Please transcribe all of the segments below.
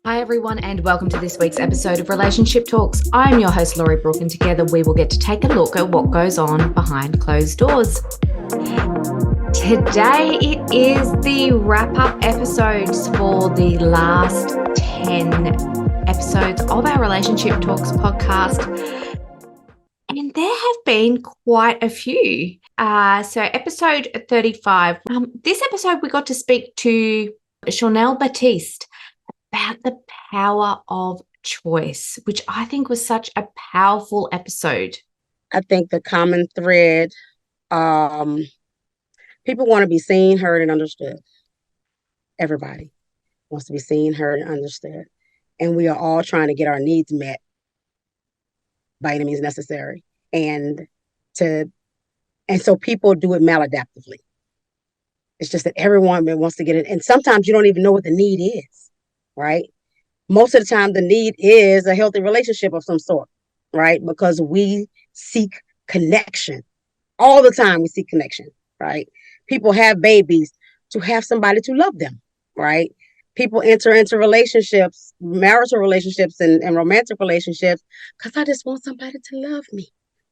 Hi, everyone, and welcome to this week's episode of Relationship Talks. I'm your host, Lorrie Brook, and together we will get to take a look at what goes on behind closed doors. Today, it is the wrap-up episodes for the last 10 episodes of our Relationship Talks podcast. And there have been quite a few. So episode 35. This episode, we got to speak to Chanel Batiste about the power of choice, which I think was such a powerful episode. I think the common thread, people want to be seen, heard, and understood. Everybody wants to be seen, heard, and understood. And we are all trying to get our needs met by any means necessary. And so people do it maladaptively. It's just that everyone wants to get it. And sometimes you don't even know what the need is, right? Most of the time, the need is a healthy relationship of some sort, right? Because we seek connection. All the time we seek connection, right? People have babies to have somebody to love them, right? People enter into relationships, marital relationships and romantic relationships because I just want somebody to love me,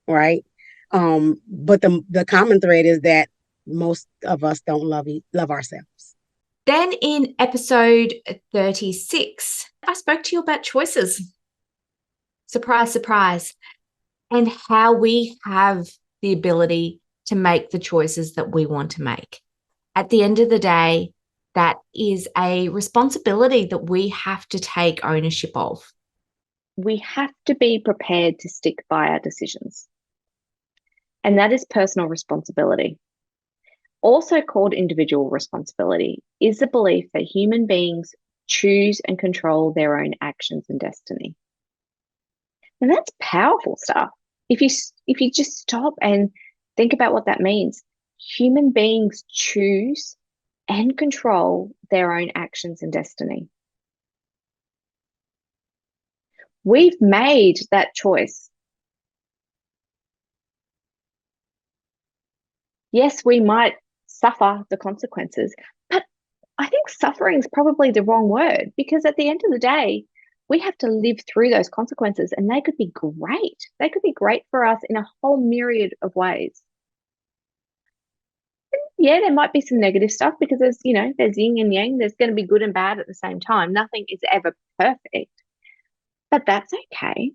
right? But the common thread is that most of us don't love ourselves. Then in episode 36, I spoke to you about choices. Surprise, surprise. And how we have the ability to make the choices that we want to make. At the end of the day, that is a responsibility that we have to take ownership of. We have to be prepared to stick by our decisions. And that is personal responsibility. Also called individual responsibility is the belief that human beings choose and control their own actions and destiny. And that's powerful stuff. If you just stop and think about what that means, human beings choose and control their own actions and destiny. We've made that choice. Yes, we might suffer the consequences, but I think suffering is probably the wrong word, because at the end of the day, we have to live through those consequences, and they could be great. They could be great for us in a whole myriad of ways. And yeah, there might be some negative stuff because there's yin and yang. There's going to be good and bad at the same time. Nothing is ever perfect, but that's okay.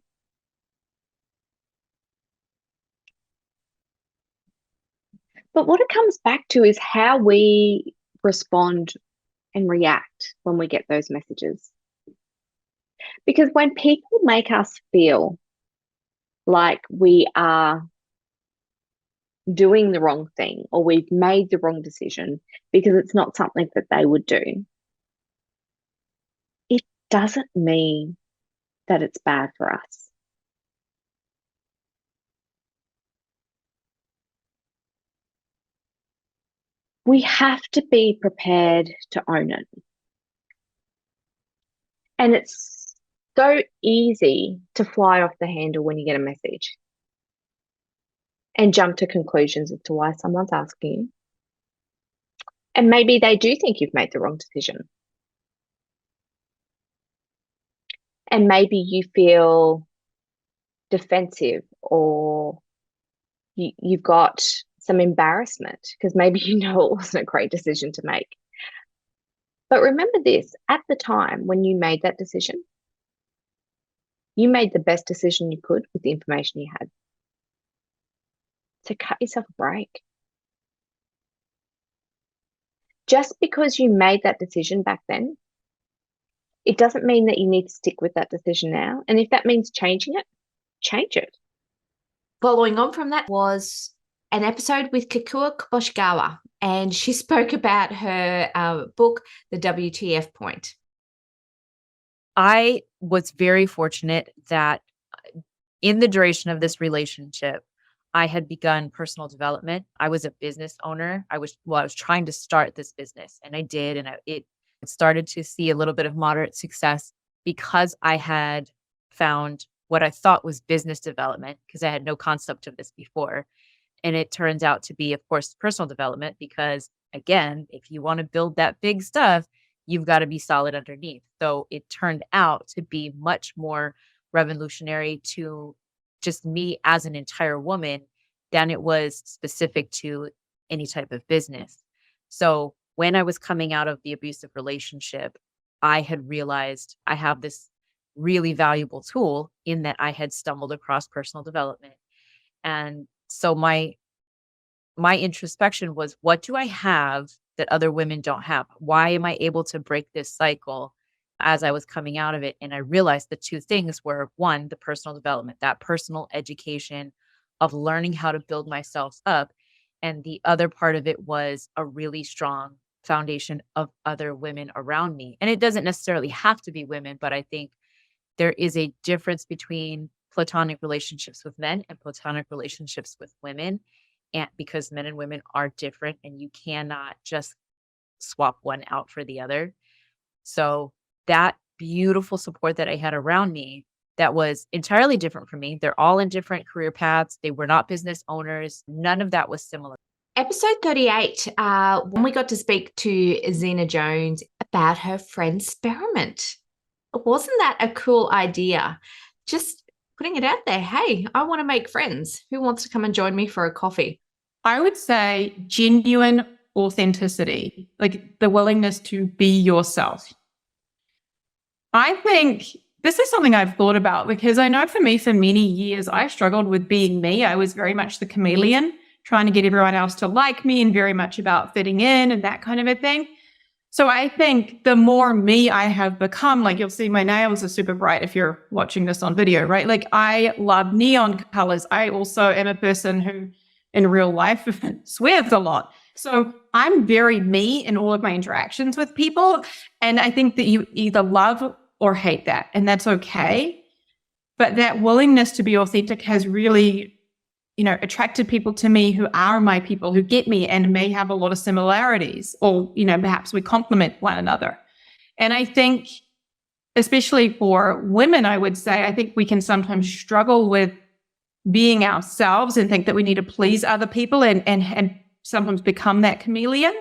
But what it comes back to is how we respond and react when we get those messages. Because when people make us feel like we are doing the wrong thing or we've made the wrong decision because it's not something that they would do, it doesn't mean that it's bad for us. We have to be prepared to own it. And it's so easy to fly off the handle when you get a message and jump to conclusions as to why someone's asking you. And maybe they do think you've made the wrong decision. And maybe you feel defensive, or you've got some embarrassment because maybe it wasn't a great decision to make. But remember this, at the time when you made that decision, you made the best decision you could with the information you had. So cut yourself a break. Just because you made that decision back then, it doesn't mean that you need to stick with that decision now. And if that means changing it, change it. Following on from that was an episode with Kikua Koboshgawa, and she spoke about her book, The WTF Point. I was very fortunate that in the duration of this relationship, I had begun personal development. I was a business owner. I was trying to start this business, and I did, and it started to see a little bit of moderate success because I had found what I thought was business development, because I had no concept of this before. And it turns out to be, of course, personal development, because again, if you want to build that big stuff, you've got to be solid underneath. So it turned out to be much more revolutionary to just me as an entire woman than it was specific to any type of business. So when I was coming out of the abusive relationship, I had realized I have this really valuable tool in that I had stumbled across personal development. And so my introspection was, what do I have that other women don't have? Why am I able to break this cycle as I was coming out of it? And I realized the two things were, one, the personal development, that personal education of learning how to build myself up. And the other part of it was a really strong foundation of other women around me. And it doesn't necessarily have to be women, but I think there is a difference between platonic relationships with men and platonic relationships with women. And because men and women are different and you cannot just swap one out for the other. So that beautiful support that I had around me that was entirely different from me. They're all in different career paths. They were not business owners. None of that was similar. Episode 38, when we got to speak to Zena Jones about her friend experiment. Wasn't that a cool idea? Just putting it out there. Hey, I want to make friends. Who wants to come and join me for a coffee? I would say genuine authenticity, like the willingness to be yourself. I think this is something I've thought about because I know for me, for many years, I struggled with being me. I was very much the chameleon, trying to get everyone else to like me and very much about fitting in and that kind of a thing. So I think the more me I have become, like you'll see my nails are super bright if you're watching this on video, right? Like I love neon colors. I also am a person who in real life swears a lot. So I'm very me in all of my interactions with people. And I think that you either love or hate that, and that's okay. But that willingness to be authentic has really, attracted people to me who are my people, who get me and may have a lot of similarities, or, perhaps we complement one another. And I think, especially for women, I would say, I think we can sometimes struggle with being ourselves and think that we need to please other people and sometimes become that chameleon.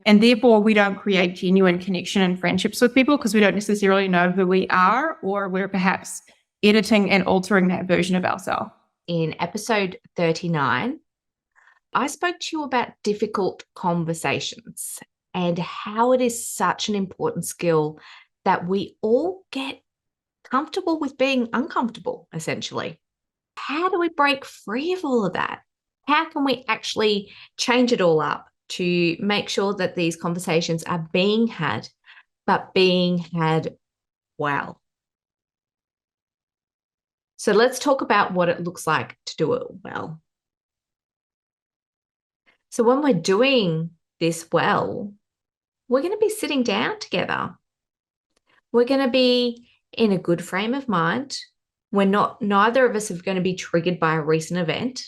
And therefore, we don't create genuine connection and friendships with people because we don't necessarily know who we are, or we're perhaps editing and altering that version of ourselves. In episode 39, I spoke to you about difficult conversations and how it is such an important skill that we all get comfortable with being uncomfortable, essentially. How do we break free of all of that? How can we actually change it all up to make sure that these conversations are being had, but being had well? So let's talk about what it looks like to do it well. So when we're doing this well, we're going to be sitting down together. We're going to be in a good frame of mind. Neither of us are going to be triggered by a recent event.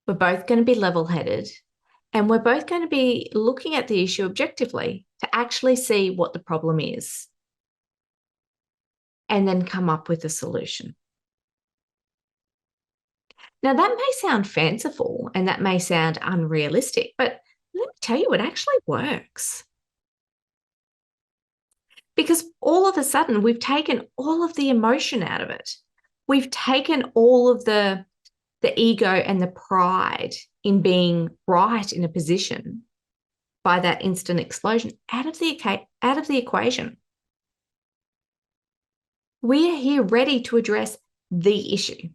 We're both going to be level-headed, and we're both going to be looking at the issue objectively to actually see what the problem is and then come up with a solution. Now, that may sound fanciful and that may sound unrealistic, but let me tell you, it actually works. Because all of a sudden, we've taken all of the emotion out of it. We've taken all of the ego and the pride in being right in a position by that instant explosion out of the equation. We are here ready to address the issue.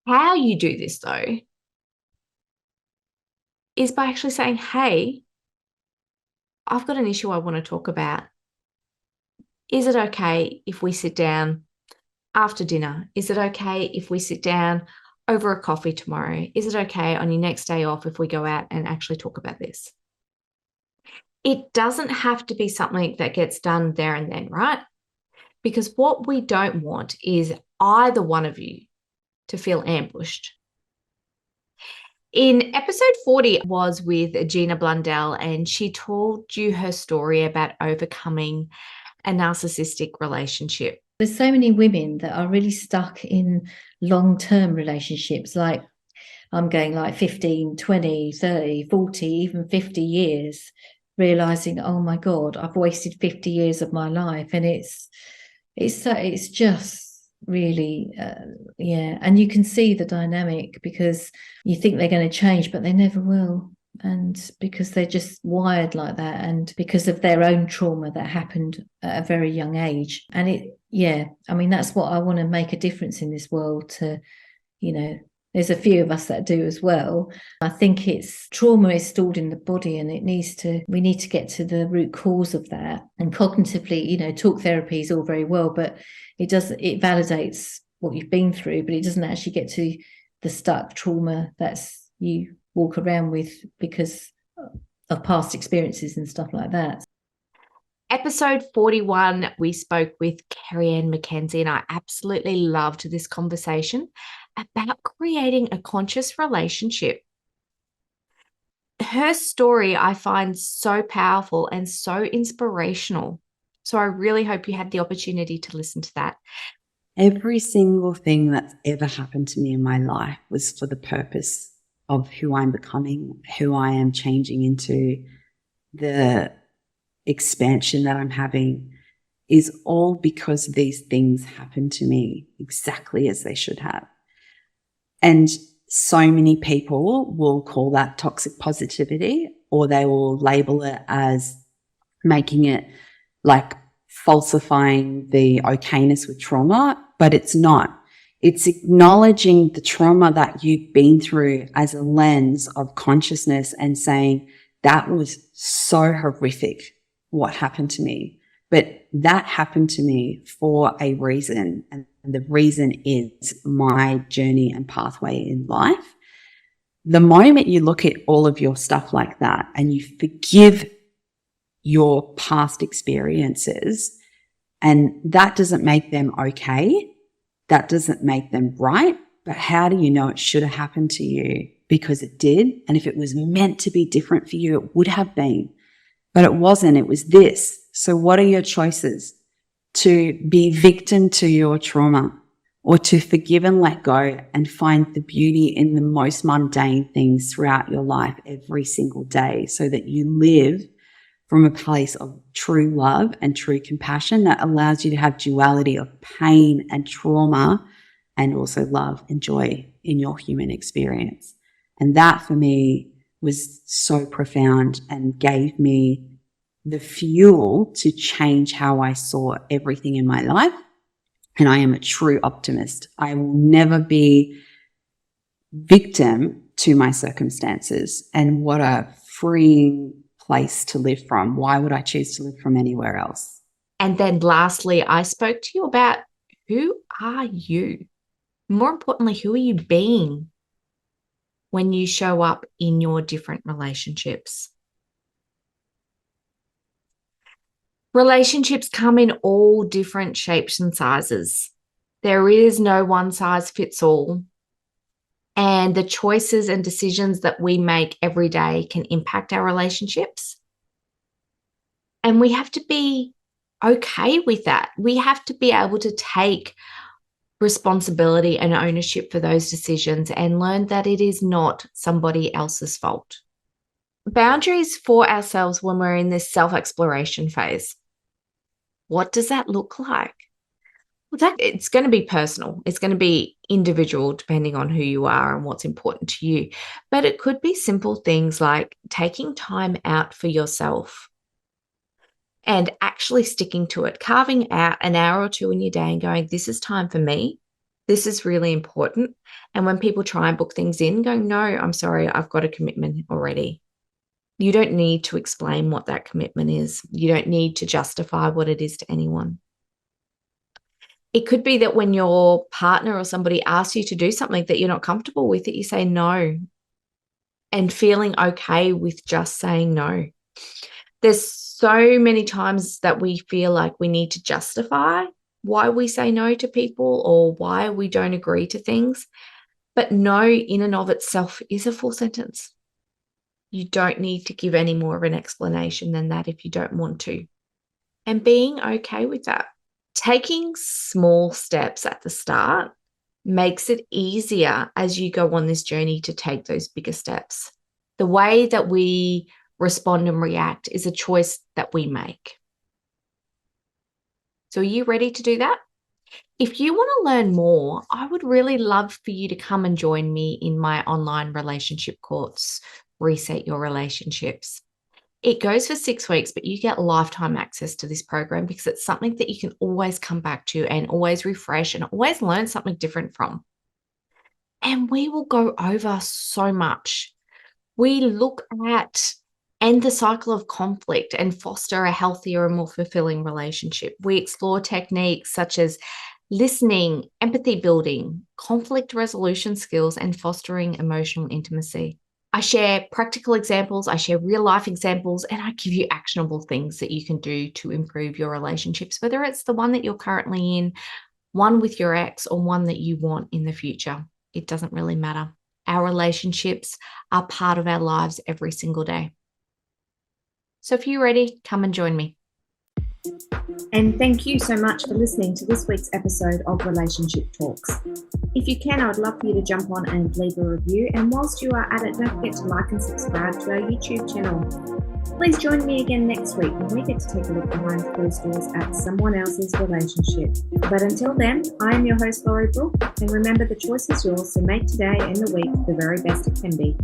How you do this, though, is by actually saying, hey, I've got an issue I want to talk about. Is it okay if we sit down after dinner? Is it okay if we sit down over a coffee tomorrow? Is it okay on your next day off if we go out and actually talk about this? It doesn't have to be something that gets done there and then, right? Because what we don't want is either one of you to feel ambushed. In episode 40 was with Gina Blundell, and she told you her story about overcoming a narcissistic relationship. There's so many women that are really stuck in long-term relationships, like I'm going like 15, 20, 30, 40, even 50 years. realizing, oh my God, I've wasted 50 years of my life. And it's just really, yeah. And you can see the dynamic, because you think they're going to change, but they never will. And because they're just wired like that, and because of their own trauma that happened at a very young age. And I mean, that's what I want to make a difference in this world to, there's a few of us that do as well. I think trauma is stored in the body, and we need to get to the root cause of that. And cognitively, talk therapy is all very well, but it validates what you've been through, but it doesn't actually get to the stuck trauma that's you walk around with because of past experiences and stuff like that. Episode 41, we spoke with Kerry-Anne McKenzie, and I absolutely loved this conversation about creating a conscious relationship. Her story I find so powerful and so inspirational. So I really hope you had the opportunity to listen to that. Every single thing that's ever happened to me in my life was for the purpose of who I'm becoming, who I am changing into, the expansion that I'm having, is all because these things happened to me exactly as they should have. And so many people will call that toxic positivity, or they will label it as making it like falsifying the okayness with trauma, but it's not. It's acknowledging the trauma that you've been through as a lens of consciousness and saying, that was so horrific what happened to me, but that happened to me for a reason. And the reason is my journey and pathway in life. The moment you look at all of your stuff like that and you forgive your past experiences, and that doesn't make them okay, that doesn't make them right, but how do you know it should have happened to you? Because it did. And if it was meant to be different for you, it would have been. But it wasn't. It was this. So what are your choices? To be victim to your trauma, or to forgive and let go and find the beauty in the most mundane things throughout your life every single day, so that you live from a place of true love and true compassion that allows you to have duality of pain and trauma, and also love and joy in your human experience. And that for me was so profound and gave me the fuel to change how I saw everything in my life. And I am a true optimist. I will never be victim to my circumstances. And what a freeing place to live from. Why would I choose to live from anywhere else? And then lastly, I spoke to you about, who are you? More importantly, who are you being when you show up in your different relationships? Relationships come in all different shapes and sizes. There is no one size fits all. And the choices and decisions that we make every day can impact our relationships. And we have to be okay with that. We have to be able to take responsibility and ownership for those decisions and learn that it is not somebody else's fault. Boundaries for ourselves when we're in this self-exploration phase. What does that look like? Well, it's going to be personal. It's going to be individual depending on who you are and what's important to you. But it could be simple things like taking time out for yourself and actually sticking to it, carving out an hour or two in your day and going, this is time for me. This is really important. And when people try and book things in, going, no, I'm sorry, I've got a commitment already. You don't need to explain what that commitment is. You don't need to justify what it is to anyone. It could be that when your partner or somebody asks you to do something that you're not comfortable with, that you say no, and feeling okay with just saying no. There's so many times that we feel like we need to justify why we say no to people or why we don't agree to things. But no in and of itself is a full sentence. You don't need to give any more of an explanation than that if you don't want to. And being okay with that. Taking small steps at the start makes it easier as you go on this journey to take those bigger steps. The way that we respond and react is a choice that we make. So are you ready to do that? If you want to learn more, I would really love for you to come and join me in my online relationship course, Reset Your Relationships. It goes for 6 weeks, but you get lifetime access to this program because it's something that you can always come back to and always refresh and always learn something different from. And we will go over so much. We look at end the cycle of conflict and foster a healthier and more fulfilling relationship. We explore techniques such as listening, empathy building, conflict resolution skills, and fostering emotional intimacy. I share practical examples, I share real life examples, and I give you actionable things that you can do to improve your relationships, whether it's the one that you're currently in, one with your ex, or one that you want in the future. It doesn't really matter. Our relationships are part of our lives every single day. So if you're ready, come and join me. And thank you so much for listening to this week's episode of Relationship Talks. If you can, I would love for you to jump on and leave a review. And whilst you are at it, don't forget to like and subscribe to our YouTube channel. Please join me again next week when we get to take a look behind closed doors at someone else's relationship. But until then, I am your host, Lorrie Brook. And remember, the choice is yours, so make today and the week the very best it can be.